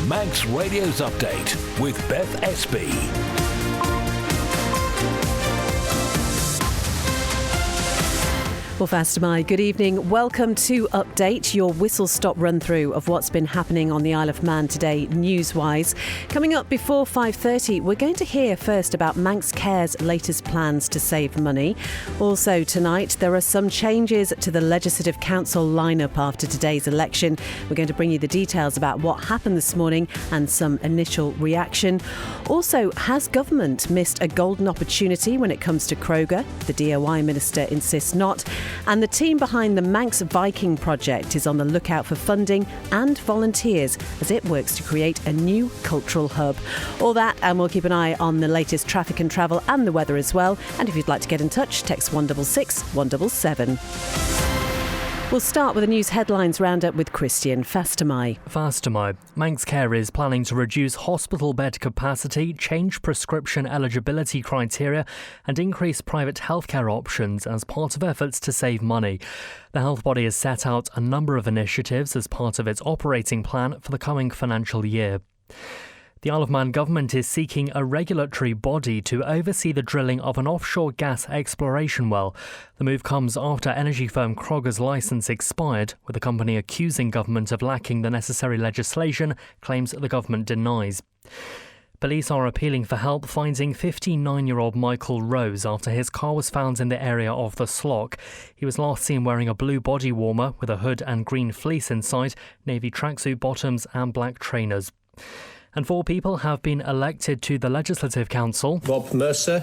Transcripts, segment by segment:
Manx Radio's Update with Beth Espey. Well, Fastamai, good evening. Welcome to Update, your whistle-stop run-through of what's been happening on the Isle of Man today, news-wise. Coming up before 5:30, we're going to hear first about Manx Care's latest plans to save money. Also tonight, there are some changes to the Legislative Council lineup after today's election. We're going to bring you the details about what happened this morning and some initial reaction. Also, has government missed a golden opportunity when it comes to Kroger? The DOI Minister insists not. And the team behind the Manx Viking project is on the lookout for funding and volunteers as it works to create a new cultural hub. All that, and we'll keep an eye on the latest traffic and travel and the weather as well. And if you'd like to get in touch, text 166 177. We'll start with the news headlines roundup with Christian Fastamai. Manx Care is planning to reduce hospital bed capacity, change prescription eligibility criteria and increase private healthcare options as part of efforts to save money. The health body has set out a number of initiatives as part of its operating plan for the coming financial year. The Isle of Man government is seeking a regulatory body to oversee the drilling of an offshore gas exploration well. The move comes after energy firm Kroger's licence expired, with the company accusing government of lacking the necessary legislation, claims the government denies. Police are appealing for help finding 59-year-old Michael Rose after his car was found in the area of the Slough. He was last seen wearing a blue body warmer with a hood and green fleece inside, navy tracksuit bottoms and black trainers. And 4 people have been elected to the Legislative Council. Rob Mercer,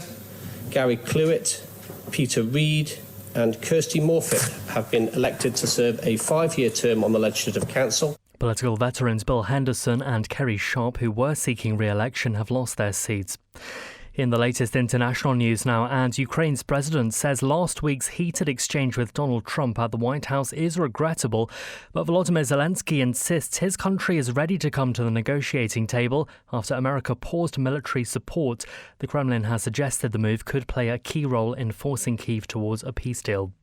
Gary Clewitt, Peter Reid and Kirsty Morfitt have been elected to serve a 5-year term on the Legislative Council. Political veterans Bill Henderson and Kerry Sharp, who were seeking re-election, have lost their seats. In the latest international news now, and Ukraine's president says last week's heated exchange with Donald Trump at the White House is regrettable, but Volodymyr Zelensky insists his country is ready to come to the negotiating table after America paused military support. The Kremlin has suggested the move could play a key role in forcing Kyiv towards a peace deal.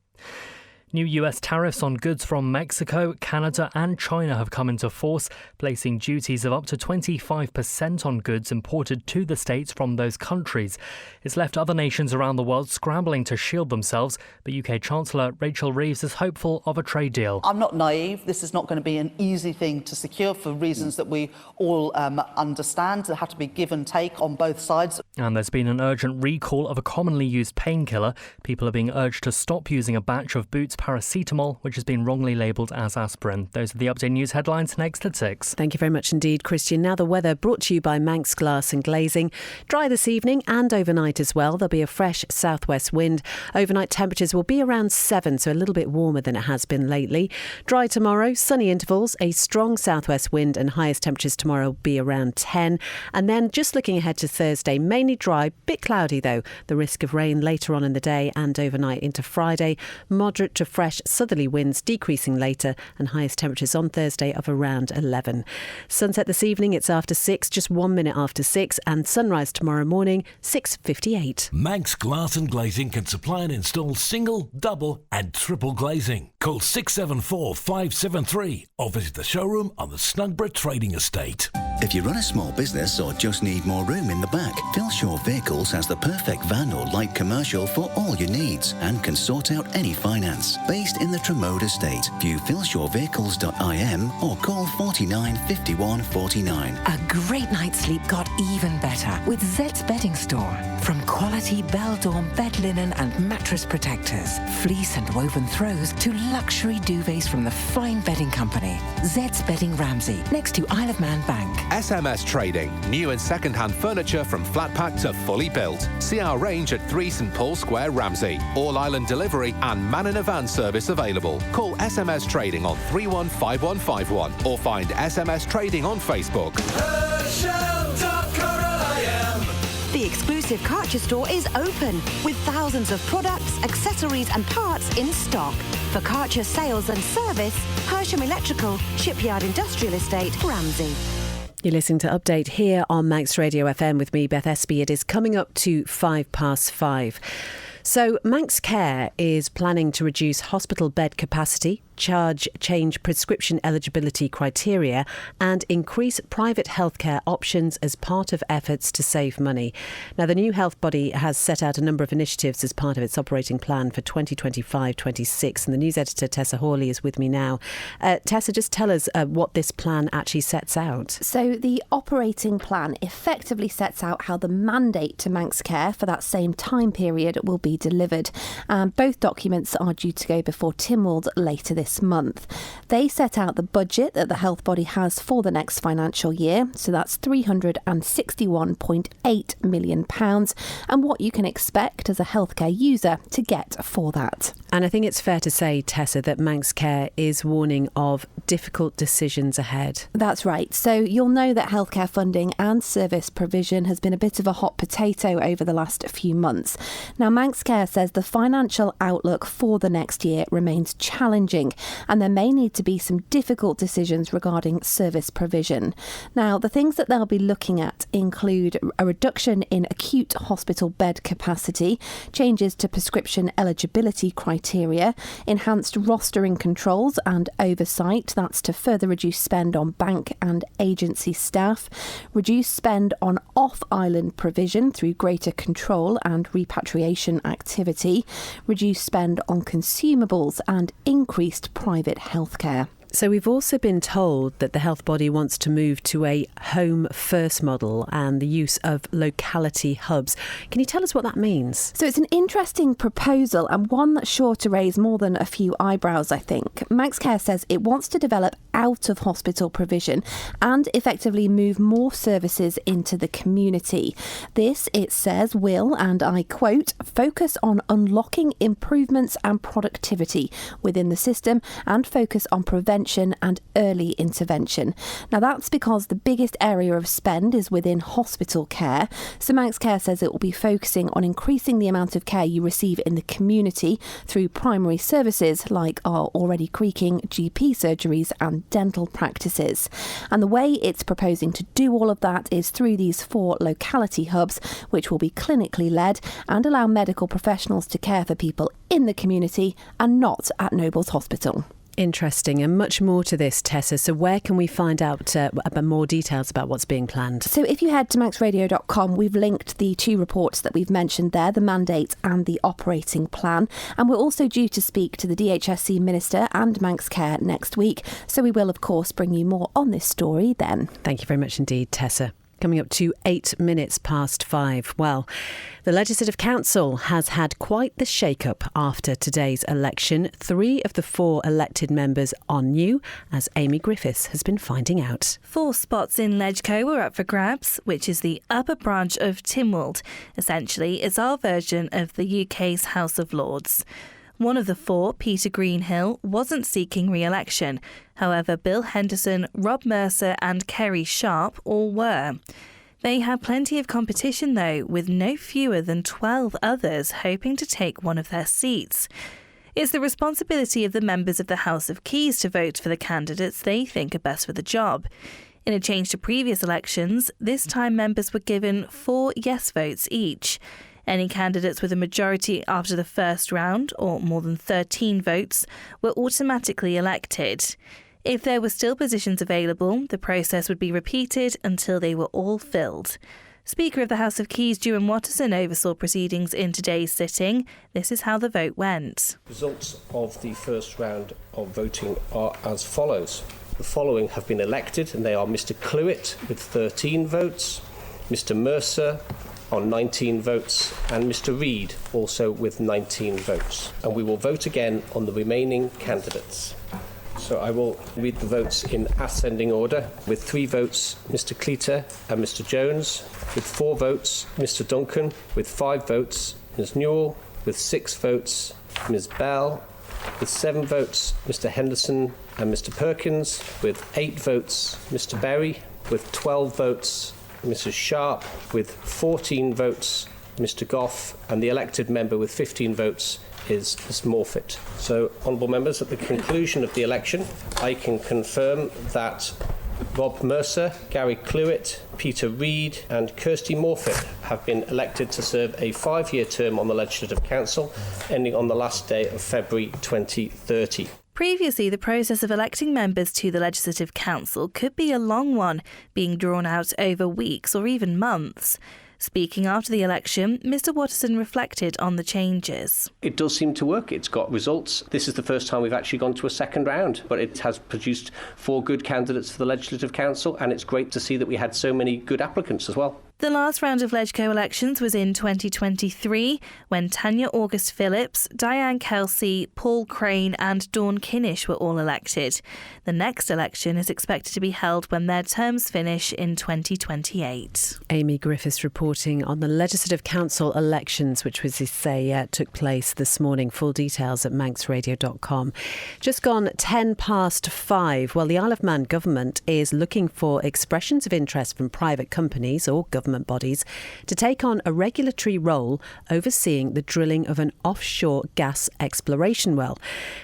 New US tariffs on goods from Mexico, Canada and China have come into force, placing duties of up to 25% on goods imported to the States from those countries. It's left other nations around the world scrambling to shield themselves, but UK Chancellor Rachel Reeves is hopeful of a trade deal. I'm not naive. This is not going to be an easy thing to secure for reasons that we all understand. There have to be give and take on both sides. And there's been an urgent recall of a commonly used painkiller. People are being urged to stop using a batch of Boots paracetamol, which has been wrongly labelled as aspirin. Those are the Update News headlines next at 6. Thank you very much indeed, Christian. Now the weather brought to you by Manx Glass and Glazing. Dry this evening and overnight as well. There'll be a fresh southwest wind. Overnight temperatures will be around 7, so a little bit warmer than it has been lately. Dry tomorrow, sunny intervals, a strong southwest wind and highest temperatures tomorrow will be around 10. And then just looking ahead to Thursday, mainly dry, bit cloudy though. The risk of rain later on in the day and overnight into Friday. Moderate to fresh southerly winds decreasing later and highest temperatures on Thursday of around 11. Sunset this evening, it's after 6, just 1 minute after 6, and sunrise tomorrow morning, 6:58. Manx Glass and Glazing can supply and install single, double and triple glazing. Call 674 573 or visit the showroom on the Snugborough Trading Estate. If you run a small business or just need more room in the back, Philshaw Vehicles has the perfect van or light commercial for all your needs and can sort out any finance. Based in the Tremode Estate, view philshawvehicles.im or call 49 51 49. A great night's sleep got even better with Zed's Bedding Store. From quality Beldorm bed linen and mattress protectors, fleece and woven throws to luxury duvets from the fine bedding company. Zed's Bedding Ramsey, next to Isle of Man Bank. SMS Trading. New and second-hand furniture from flat pack to fully built. See our range at 3 St Paul Square, Ramsey. All island delivery and man in a van service available. Call SMS Trading on 315151 or find SMS Trading on Facebook. The exclusive Karcher store is open with thousands of products, accessories and parts in stock. For Karcher sales and service, Hersham Electrical, Shipyard Industrial Estate, Ramsey. You're listening to Update here on Manx Radio FM with me, Beth Espey. It is coming up to 5:05. So Manx Care is planning to reduce hospital bed capacity, change prescription eligibility criteria and increase private healthcare options as part of efforts to save money. Now, the new health body has set out a number of initiatives as part of its operating plan for 2025-26, and the news editor Tessa Hawley is with me now. Tessa, just tell us what this plan actually sets out. So the operating plan effectively sets out how the mandate to Manx Care for that same time period will be delivered. Both documents are due to go before Tynwald later this month. They set out the budget that the health body has for the next financial year, so that's £361.8 million, and what you can expect as a healthcare user to get for that. And I think it's fair to say, Tessa, that Manx Care is warning of difficult decisions ahead. That's right. So you'll know that healthcare funding and service provision has been a bit of a hot potato over the last few months. Now, Manx Care says the financial outlook for the next year remains challenging, and there may need to be some difficult decisions regarding service provision. Now, the things that they'll be looking at include a reduction in acute hospital bed capacity, changes to prescription eligibility criteria, enhanced rostering controls and oversight, that's to further reduce spend on bank and agency staff, reduce spend on off-island provision through greater control and repatriation activity, reduce spend on consumables and increased private healthcare. So we've also been told that the health body wants to move to a home first model and the use of locality hubs. Can you tell us what that means? So it's an interesting proposal and one that's sure to raise more than a few eyebrows, I think. Manx Care says it wants to develop out of hospital provision and effectively move more services into the community. This, it says, will, and I quote, focus on unlocking improvements and productivity within the system and focus on prevention and early intervention. Now, that's because the biggest area of spend is within hospital care. So Manx Care says it will be focusing on increasing the amount of care you receive in the community through primary services like our already creaking GP surgeries and dental practices. And the way it's proposing to do all of that is through these 4 locality hubs, which will be clinically led and allow medical professionals to care for people in the community and not at Nobles Hospital. Interesting, and much more to this, Tessa. So where can we find out about more details about what's being planned? So if you head to manxradio.com, we've linked the 2 reports that we've mentioned there, the mandate and the operating plan. And we're also due to speak to the DHSC Minister and Manx Care next week. So we will, of course, bring you more on this story then. Thank you very much indeed, Tessa. Coming up to 8 minutes past 5. Well, the Legislative Council has had quite the shake-up after today's election. 3 of the 4 elected members are new, as Amy Griffiths has been finding out. 4 spots in Legco were up for grabs, which is the upper branch of Tynwald. Essentially, it's our version of the UK's House of Lords. One of the 4, Peter Greenhill, wasn't seeking re-election. However, Bill Henderson, Rob Mercer and Kerry Sharp all were. They had plenty of competition though, with no fewer than 12 others hoping to take one of their seats. It's the responsibility of the members of the House of Keys to vote for the candidates they think are best for the job. In a change to previous elections, this time members were given 4 yes votes each. Any candidates with a majority after the first round, or more than 13 votes, were automatically elected. If there were still positions available, the process would be repeated until they were all filled. Speaker of the House of Keys, Duan Watterson, oversaw proceedings in today's sitting. This is how the vote went. Results of the first round of voting are as follows. The following have been elected, and they are Mr. Cluett with 13 votes, Mr. Mercer on 19 votes, and Mr. Reid also with 19 votes. And we will vote again on the remaining candidates. So I will read the votes in ascending order. With 3 votes, Mr. Cleater and Mr. Jones. With 4 votes, Mr. Duncan. With 5 votes, Ms. Newell. With 6 votes, Ms. Bell. With 7 votes, Mr. Henderson and Mr. Perkins. With 8 votes, Mr. Berry. With 12 votes, Mrs. Sharp. With 14 votes, Mr. Goff. And the elected member with 15 votes is Ms. Morfitt. So, honourable members, at the conclusion of the election, I can confirm that Rob Mercer, Gary Cluett, Peter Reid and Kirsty Morfitt have been elected to serve a 5-year term on the Legislative Council, ending on the last day of February 2030. Previously, the process of electing members to the Legislative Council could be a long one, being drawn out over weeks or even months. Speaking after the election, Mr Watterson reflected on the changes. It does seem to work. It's got results. This is the first time we've actually gone to a second round, but it has produced 4 good candidates for the Legislative Council, and it's great to see that we had so many good applicants as well. The last round of LegCo elections was in 2023, when Tanya August Phillips, Diane Kelsey, Paul Crane and Dawn Kinnish were all elected. The next election is expected to be held when their terms finish in 2028. Amy Griffiths reporting on the Legislative Council elections, which, as you say, took place this morning. Full details at manxradio.com. Just gone 5:10. Well, the Isle of Man government is looking for expressions of interest from private companies or government bodies to take on a regulatory role overseeing the drilling of an offshore gas exploration well.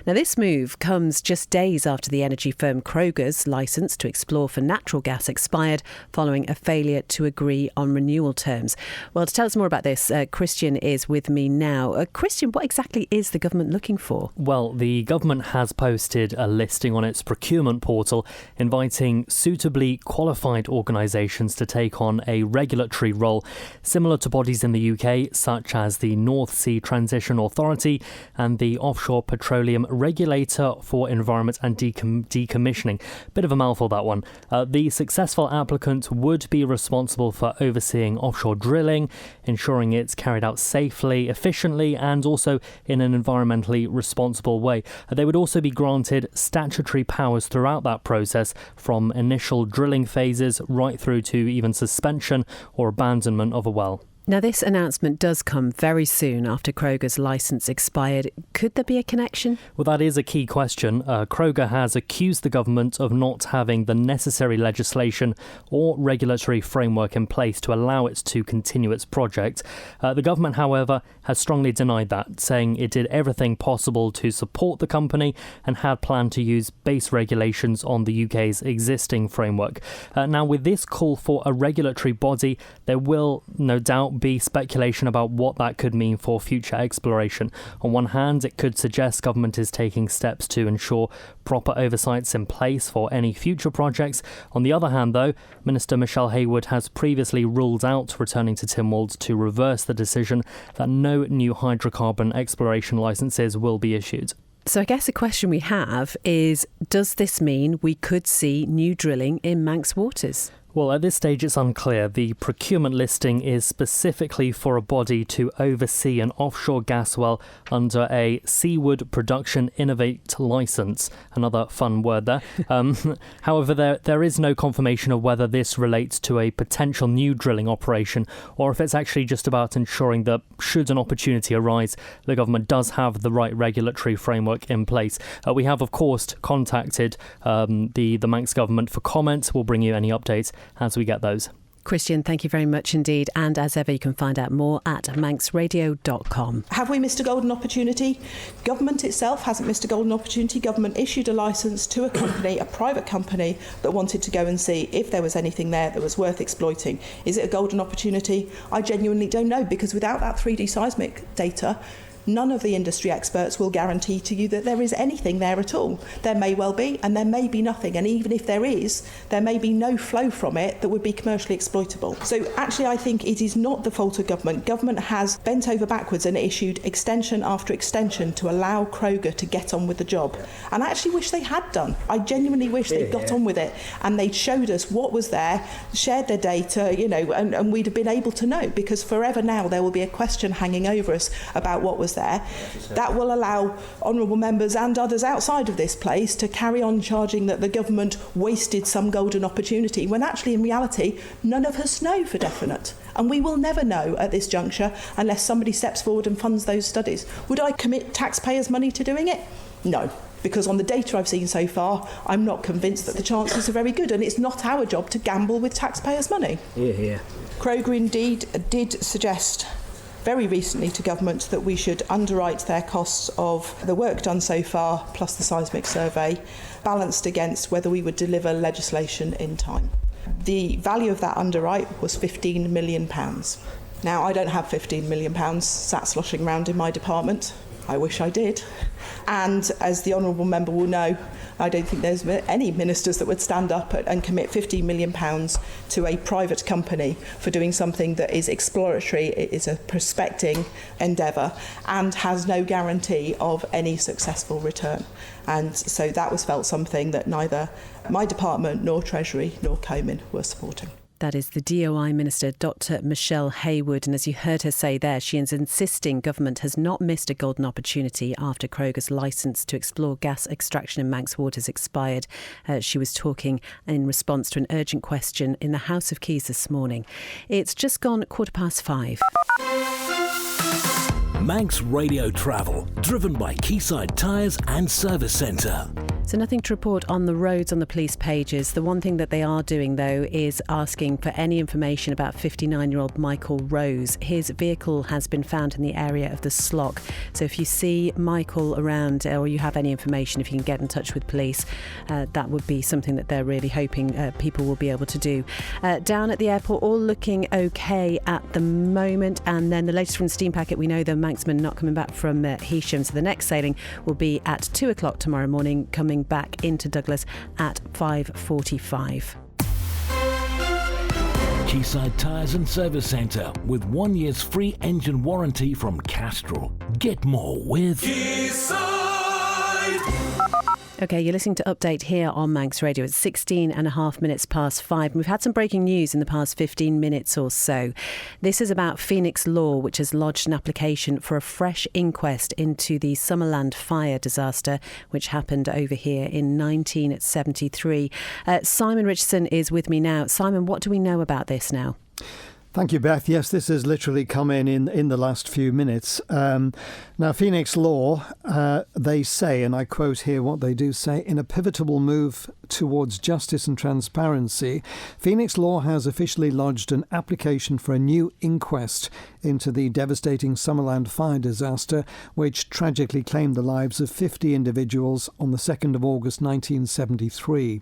Now, this move comes just days after the energy firm Kroger's licence to explore for natural gas expired following a failure to agree on renewal terms. Well, to tell us more about this, Christian is with me now. Christian, what exactly is the government looking for? Well, the government has posted a listing on its procurement portal inviting suitably qualified organisations to take on a regulatory role similar to bodies in the UK such as the North Sea Transition Authority and the Offshore Petroleum Regulator for Environment and Decommissioning. Bit of a mouthful, that one. The successful applicant would be responsible for overseeing offshore drilling, ensuring it's carried out safely, efficiently and also in an environmentally responsible way. They would also be granted statutory powers throughout that process, from initial drilling phases right through to even suspension or abandonment of a well. Now, this announcement does come very soon after Kroger's licence expired. Could there be a connection? Well, that is a key question. Kroger has accused the government of not having the necessary legislation or regulatory framework in place to allow it to continue its project. The government, however, has strongly denied that, saying it did everything possible to support the company and had planned to use base regulations on the UK's existing framework. Now, with this call for a regulatory body, there will no doubt be speculation about what that could mean for future exploration. On one hand, it could suggest government is taking steps to ensure proper oversights in place for any future projects. On the other hand, though, Minister Michelle Haywood has previously ruled out returning to Tynwald to reverse the decision that no new hydrocarbon exploration licences will be issued. So I guess the question we have is, does this mean we could see new drilling in Manx waters? Well, at this stage it's unclear. The procurement listing is specifically for a body to oversee an offshore gas well under a Seawood Production Innovate licence. Another fun word there. However, there is no confirmation of whether this relates to a potential new drilling operation or if it's actually just about ensuring that, should an opportunity arise, the government does have the right regulatory framework in place. We have, of course, contacted the Manx government for comment. We'll bring you any updates as we get those. Christian, thank you very much indeed. And as ever, you can find out more at manxradio.com. Have we missed a golden opportunity? Government itself hasn't missed a golden opportunity. Government issued a licence to a company, a private company, that wanted to go and see if there was anything there that was worth exploiting. Is it a golden opportunity? I genuinely don't know, because without that 3D seismic data, none of the industry experts will guarantee to you that there is anything there at all. There may well be, and there may be nothing. And even if there is, there may be no flow from it that would be commercially exploitable. So actually, I think it is not the fault of government. Government has bent over backwards and issued extension after extension to allow Kroger to get on with the job. And I actually wish they had done. I genuinely wish they'd got on with it and they'd showed us what was there, shared their data, and we'd have been able to know, because forever now there will be a question hanging over us about what was there. That will allow honourable members and others outside of this place to carry on charging that the government wasted some golden opportunity, when actually in reality none of us know for definite, and we will never know at this juncture unless somebody steps forward and funds those studies. Would I commit taxpayers' money to doing it? No, because on the data I've seen so far, I'm not convinced that the chances are very good, and it's not our job to gamble with taxpayers' money. Yeah. Kroger indeed did suggest very recently to government that we should underwrite their costs of the work done so far plus the seismic survey, balanced against whether we would deliver legislation in time. The value of that underwrite was £15 million. Now, I don't have £15 million sat sloshing around in my department. I wish I did. And as the honourable member will know, I don't think there's any ministers that would stand up and commit £15 million to a private company for doing something that is exploratory, it is a prospecting endeavour, and has no guarantee of any successful return. And so that was felt something that neither my department nor Treasury nor Comyn were supporting. That is the DOI Minister, Dr Michelle Haywood. And as you heard her say there, she is insisting government has not missed a golden opportunity after Kroger's licence to explore gas extraction in Manx waters expired. She was talking in response to an urgent question in the House of Keys this morning. It's just gone 5:15. Manx Radio Travel, driven by Quayside Tyres and Service Centre. So nothing to report on the roads on the police pages. The one thing that they are doing, though, is asking for any information about 59-year-old Michael Rose. His vehicle has been found in the area of the Slough. So if you see Michael around or you have any information, if you can get in touch with police, that would be something that they're really hoping people will be able to do. Down at the airport, all looking okay at the moment. And then the latest from the steam packet, we know the Manxmen not coming back from Heysham. So the next sailing will be at 2 o'clock tomorrow morning, coming back into Douglas at 5:45. Quayside Tyres and Service Centre with 1 year's free engine warranty from Castrol. Get more with Quayside. OK, you're listening to Update here on Manx Radio. It's 16 and a half minutes past 5. We've had some breaking news in the past 15 minutes or so. This is about Phoenix Law, which has lodged an application for a fresh inquest into the Summerland fire disaster, which happened over here in 1973. Simon Richardson is with me now. Simon, what do we know about this now? Thank you, Beth. Yes, this has literally come in the last few minutes. Now, Phoenix Law, they say, and I quote here what they do say, in a pivotal move towards justice and transparency, Phoenix Law has officially lodged an application for a new inquest into the devastating Summerland fire disaster, which tragically claimed the lives of 50 individuals on the 2nd of August 1973.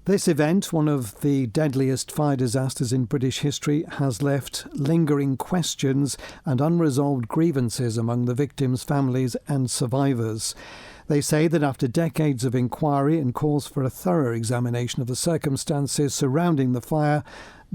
This event, one of the deadliest fire disasters in British history, has left lingering questions and unresolved grievances among the victims' families and survivors. They say that after decades of inquiry and calls for a thorough examination of the circumstances surrounding the fire,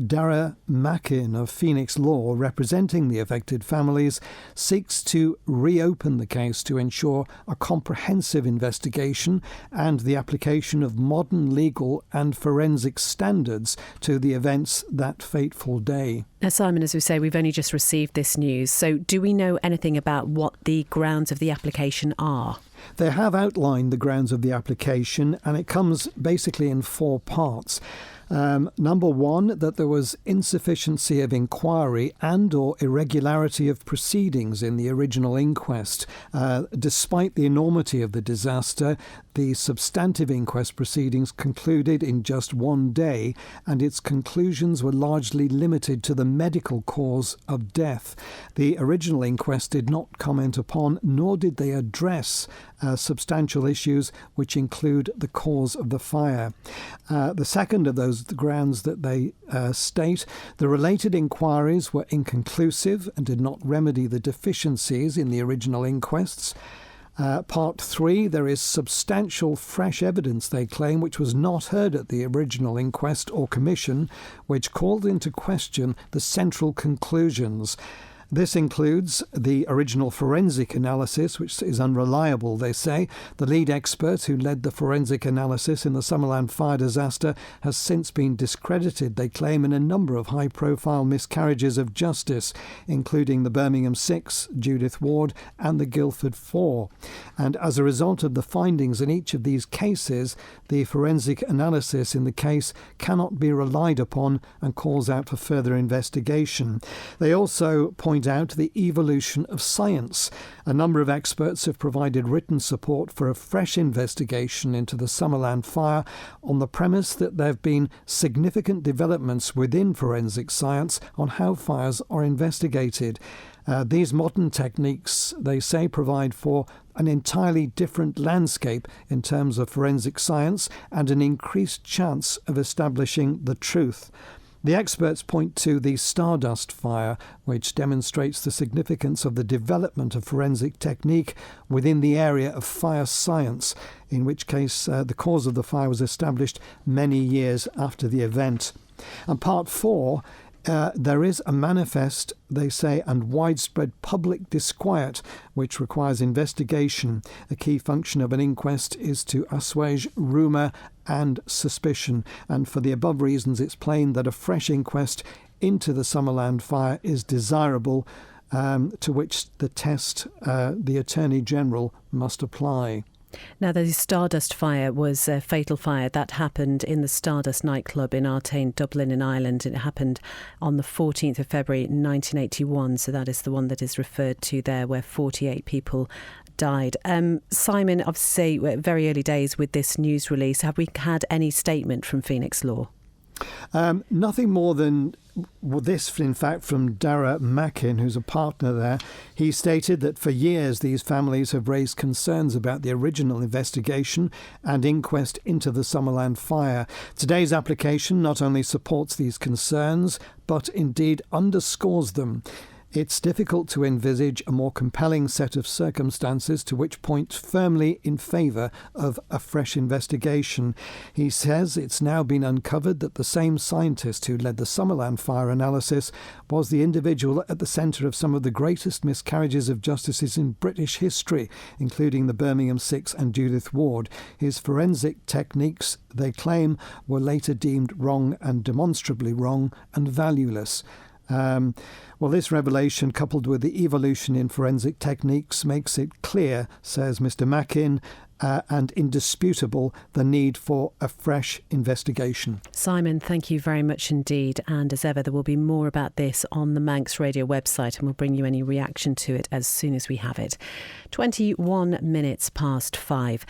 Dara Mackin of Phoenix Law, representing the affected families, seeks to reopen the case to ensure a comprehensive investigation and the application of modern legal and forensic standards to the events that fateful day. Now, Simon, as we say, we've only just received this news. So do we know anything about what the grounds of the application are? They have outlined the grounds of the application, and it comes basically in 4 parts. Number one, that there was insufficiency of inquiry and or irregularity of proceedings in the original inquest. Despite the enormity of the disaster, the substantive inquest proceedings concluded in just 1 day, and its conclusions were largely limited to the medical cause of death. The original inquest did not comment upon, nor did they address substantial issues which include the cause of the fire. The second of those grounds that they state, the related inquiries were inconclusive and did not remedy the deficiencies in the original inquests. Part 3, there is substantial fresh evidence, they claim, which was not heard at the original inquest or commission, which called into question the central conclusions. This includes the original forensic analysis, which is unreliable, they say. The lead expert who led the forensic analysis in the Summerland fire disaster has since been discredited, they claim, in a number of high-profile miscarriages of justice, including the Birmingham 6, Judith Ward, and the Guildford 4. And as a result of the findings in each of these cases, the forensic analysis in the case cannot be relied upon and calls out for further investigation. They also point out the evolution of science. A number of experts have provided written support for a fresh investigation into the Summerland fire on the premise that there have been significant developments within forensic science on how fires are investigated. These modern techniques, they say, provide for an entirely different landscape in terms of forensic science and an increased chance of establishing the truth. The experts point to the Stardust fire, which demonstrates the significance of the development of forensic technique within the area of fire science, in which case the cause of the fire was established many years after the event. And part 4, there is a manifest, they say, and widespread public disquiet, which requires investigation. A key function of an inquest is to assuage rumour and suspicion. And for the above reasons, it's plain that a fresh inquest into the Summerland fire is desirable, to which the test the Attorney General must apply. Now, the Stardust fire was a fatal fire that happened in the Stardust nightclub in Artane, Dublin in Ireland. It happened on the 14th of February 1981, so that is the one that is referred to there, where 48 people died. Simon, obviously, very early days with this news release. Have we had any statement from Phoenix Law? Nothing more than this, in fact, from Dara Mackin, who's a partner there. He stated that for years these families have raised concerns about the original investigation and inquest into the Summerland fire. Today's application not only supports these concerns, but indeed underscores them. It's difficult to envisage a more compelling set of circumstances to which point firmly in favour of a fresh investigation. He says it's now been uncovered that the same scientist who led the Summerland fire analysis was the individual at the centre of some of the greatest miscarriages of justice in British history, including the Birmingham 6 and Judith Ward. His forensic techniques, they claim, were later deemed wrong and demonstrably wrong and valueless. Well, this revelation, coupled with the evolution in forensic techniques, makes it clear, says Mr. Mackin, and indisputable the need for a fresh investigation. Simon, thank you very much indeed. And as ever, there will be more about this on the Manx Radio website, and we'll bring you any reaction to it as soon as we have it. 21 minutes past 5.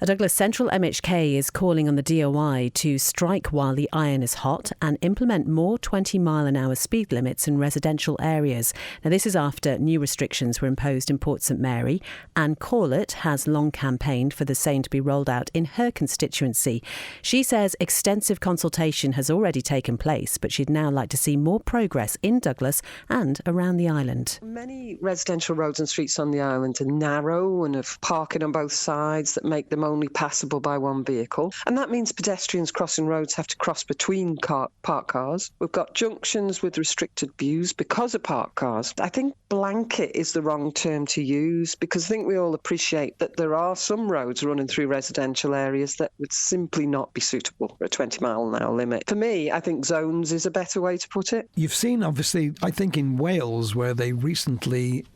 A Douglas Central MHK is calling on the DOI to strike while the iron is hot and implement more 20-mile-an-hour speed limits in residential areas. Now, this is after new restrictions were imposed in Port St Mary. Anne Corlett has long campaigned for the same to be rolled out in her constituency. She says extensive consultation has already taken place, but she'd now like to see more progress in Douglas and around the island. Many residential roads and streets on the island are narrow and have parking on both sides that make them only passable by one vehicle, and that means pedestrians crossing roads have to cross between parked cars. We've got junctions with restricted views because of parked cars. I think blanket is the wrong term to use, because I think we all appreciate that there are some roads running through residential areas that would simply not be suitable for a 20-mile-an-hour limit. For me, I think zones is a better way to put it. You've seen, obviously, I think in Wales, where they recently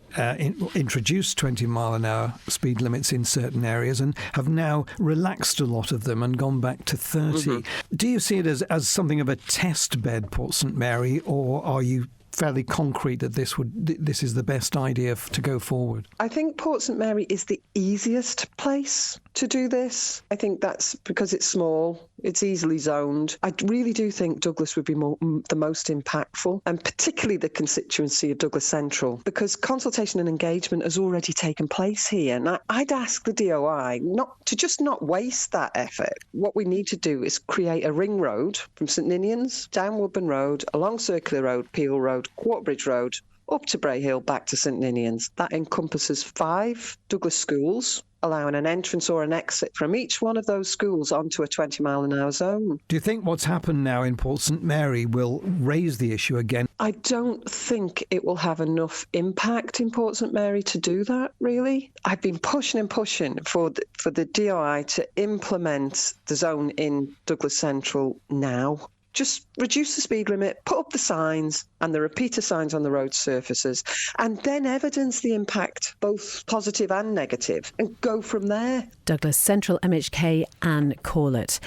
introduced 20-mile-an-hour speed limits in certain areas and have now relaxed a lot of them and gone back to 30. Mm-hmm. Do you see it as something of a test bed, Port St Mary, or are you fairly concrete that this is the best idea to go forward? I think Port St Mary is the easiest place to do this. I think that's because it's small, it's easily zoned. I really do think Douglas would be the most impactful, and particularly the constituency of Douglas Central, because consultation and engagement has already taken place here. And I'd ask the DOI not to waste that effort. What we need to do is create a ring road from St Ninians, down Woodburn Road, along Circular Road, Peel Road, Quarterbridge Road, up to Bray Hill, back to St Ninians. That encompasses 5 Douglas schools, allowing an entrance or an exit from each one of those schools onto a 20-mile-an-hour zone. Do you think what's happened now in Port St Mary will raise the issue again? I don't think it will have enough impact in Port St Mary to do that, really. I've been pushing for the DOI to implement the zone in Douglas Central now. Just reduce the speed limit, put up the signs and the repeater signs on the road surfaces, and then evidence the impact, both positive and negative, and go from there. Douglas Central MHK Anne Corlett.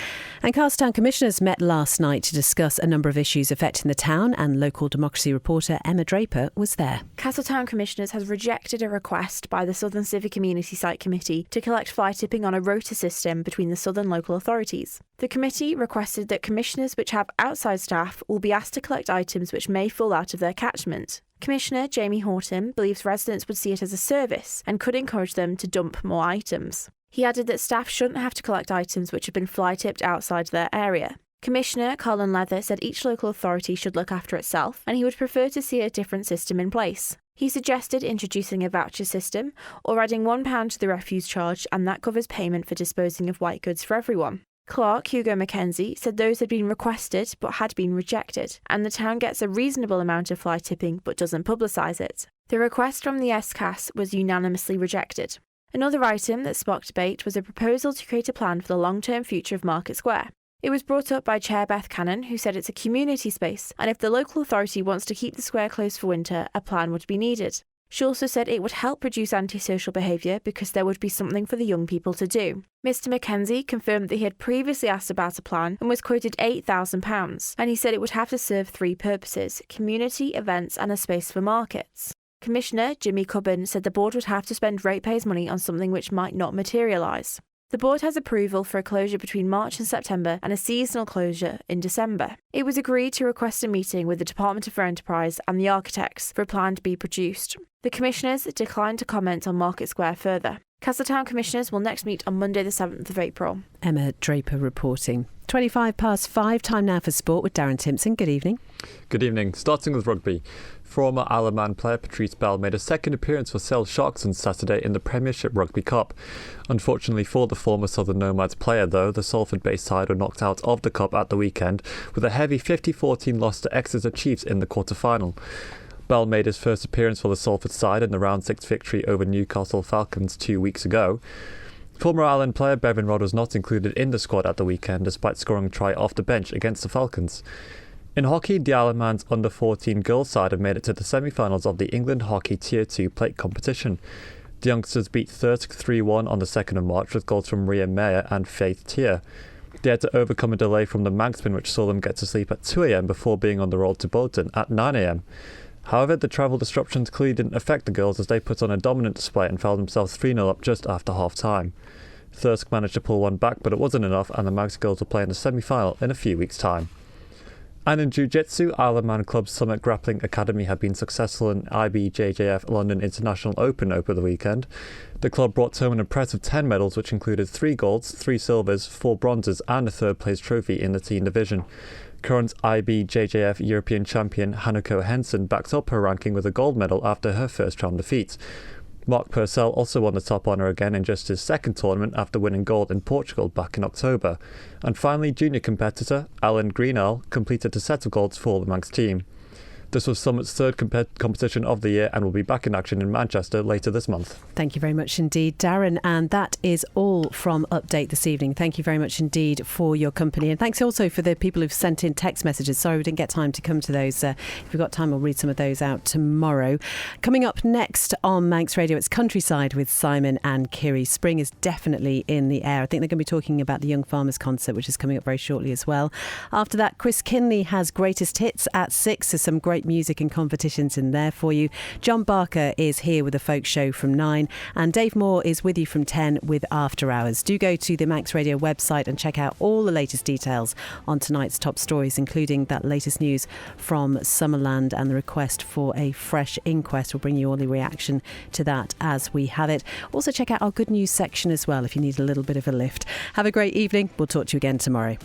And Carlstown Commissioners met last night to discuss a number of issues affecting the town, and local democracy reporter Emma Draper was there. Castletown Commissioners has rejected a request by the Southern Civic Community Site Committee to collect fly tipping on a rota system between the southern local authorities. The committee requested that commissioners which have outside staff will be asked to collect items which may fall out of their catchment. Commissioner Jamie Horton believes residents would see it as a service and could encourage them to dump more items. He added that staff shouldn't have to collect items which have been fly tipped outside their area. Commissioner Colin Leather said each local authority should look after itself, and he would prefer to see a different system in place. He suggested introducing a voucher system or adding £1 to the refuse charge, and that covers payment for disposing of white goods for everyone. Clerk Hugo Mackenzie said those had been requested but had been rejected, and the town gets a reasonable amount of fly tipping but doesn't publicise it. The request from the SCAS was unanimously rejected. Another item that sparked debate was a proposal to create a plan for the long-term future of Market Square. It was brought up by Chair Beth Cannon, who said it's a community space, and if the local authority wants to keep the square closed for winter, a plan would be needed. She also said it would help reduce antisocial behaviour because there would be something for the young people to do. Mr Mackenzie confirmed that he had previously asked about a plan and was quoted £8,000, and he said it would have to serve three purposes: community, events and a space for markets. Commissioner Jimmy Cubbin said the board would have to spend ratepayers' money on something which might not materialise. The board has approval for a closure between March and September and a seasonal closure in December. It was agreed to request a meeting with the Department for Enterprise and the architects for a plan to be produced. The commissioners declined to comment on Market Square further. Castletown commissioners will next meet on Monday the 7th of April. Emma Draper reporting. 5:25, time now for sport with Darren Timpson. Good evening. Good evening. Starting with rugby. Former Isle of Man player Patrice Bell made a second appearance for Sale Sharks on Saturday in the Premiership Rugby Cup. Unfortunately for the former Southern Nomads player, though, the Salford-based side were knocked out of the Cup at the weekend with a heavy 50-14 loss to Exeter Chiefs in the quarter-final. Bell made his first appearance for the Salford side in the round 6 victory over Newcastle Falcons 2 weeks ago. Former Ireland player Bevan Rodd was not included in the squad at the weekend despite scoring a try off the bench against the Falcons. In hockey, the Isle of Man's under-14 girls side have made it to the semi-finals of the England Hockey Tier 2 plate competition. The youngsters beat Thirsk 3-1 on the 2nd of March with goals from Ria Mayer and Faith Tier. They had to overcome a delay from the Manxman which saw them get to sleep at 2 a.m. before being on the road to Bolton at 9 a.m. However, the travel disruptions clearly didn't affect the girls as they put on a dominant display and found themselves 3-0 up just after half-time. Thirsk managed to pull one back, but it wasn't enough, and the Manx girls will play in the semi-final in a few weeks' time. And in Jiu-Jitsu, Isle of Man Club's Summit Grappling Academy have been successful in IBJJF London International Open over the weekend. The club brought home an impressive 10 medals, which included 3 golds, 3 silvers, 4 bronzes and a third-place trophy in the teen division. Current IBJJF European champion Hanako Henson backed up her ranking with a gold medal after her first round defeat. Mark Purcell also won the top honour again in just his second tournament after winning gold in Portugal back in October. And finally, junior competitor Alan Greenall completed a set of golds for the Manx team. This was Summit's third competition of the year and will be back in action in Manchester later this month. Thank you very much indeed, Darren. And that is all from Update this evening. Thank you very much indeed for your company. And thanks also for the people who've sent in text messages. Sorry we didn't get time to come to those. If we've got time, we'll read some of those out tomorrow. Coming up next on Manx Radio, it's Countryside with Simon and Kiri. Spring is definitely in the air. I think they're going to be talking about the Young Farmers Concert, which is coming up very shortly as well. After that, Chris Kinley has Greatest Hits at 6. There's some great music and competitions in there for you. John Barker is here with a folk show from 9, and Dave Moore is with you from 10 with After Hours. Do go to the Manx Radio website and check out all the latest details on tonight's top stories, including that latest news from Summerland and the request for a fresh inquest. We'll bring you all the reaction to that as we have it. Also check out our good news section as well if you need a little bit of a lift. Have a great evening. We'll talk to you again tomorrow.